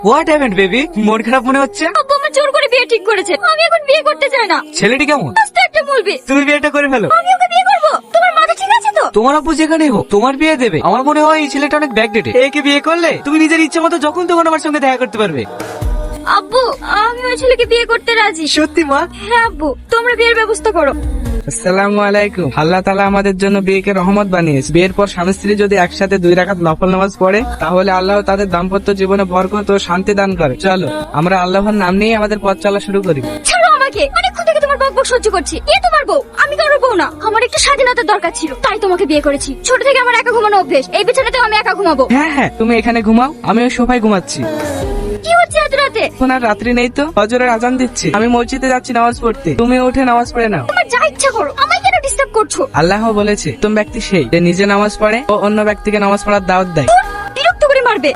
What happened baby? মন খারাপ মনে হচ্ছে? আব্বু আমার জোর করে বিয়ে ঠিক করেছে, আমি এখন বিয়ে করতে চাই না। ছেলেটি কেমন? আস্তে একটা বলবি, তুমি বিয়েটা করে ফেলো। আমি ওকে বিয়ে করবো? তোমার মাথা ঠিক আছে তো? তোমার আব্বু যেখানেই হোক তোমার বিয়ে দেবে। আমার মনে হয় এই ছেলেটা অনেক ব্যাকডেটেড। একে বিয়ে করলে তুমি নিজের ইচ্ছে মতো যখন তখন আমার সঙ্গে দেখা করতে পারবে। আব্বু আমি ওই ছেলেকে বিয়ে করতে রাজি। সত্যি মা? হ্যাঁ আব্বু, তোমরা বিয়ের ব্যবস্থা করো। আসসালামু আলাইকুম। আল্লাহ তাআলা আমাদের জন্য বিয়েকে রহমত বানিয়েছে। বিয়ের পর স্বামী স্ত্রী যদি একসাথে 2 রাকাত নফল নামাজ পড়ে তাহলে আল্লাহ তাদের দাম্পত্য জীবনে বরকত ও শান্তি দান করে। চলো আমরা আল্লাহর নাম নিয়ে আমাদের পথ চলা শুরু করি। ছাড়ো আমাকে, অনেকক্ষণ থেকে তোমার বকবক সহ্য করছি। এ তোমার বউ, আমি কারোর বউ না। আমার একটু স্বাধীনতার দরকার ছিল, তাই তোমাকে বিয়ে করেছি। ছোট থেকে আমার একা ঘুমানো অভ্যেস, এই বিছানাতেও আমি একা ঘুমাবো। হ্যাঁ হ্যাঁ, তুমি এখানে ঘুমাও, আমি ওই সোফায় ঘুমাচ্ছি। কি হচ্ছে এত রাতে? এখন আর রাত্রি নেই তো, ফজরের আজান দিচ্ছি। আমি মসজিদে যাচ্ছি নামাজ পড়তে, তুমি উঠে নামাজ পড়ে নাও। তোমার যা ইচ্ছা করো, আমায় কেন ডিস্টার্ব করছো? আল্লাহ বলেছে উত্তম ব্যক্তি সেই যে নিজে নামাজ পড়ে ও অন্য ব্যক্তিকে নামাজ পড়ার দাওয়াত দেয়। বিরক্ত করে মারবে।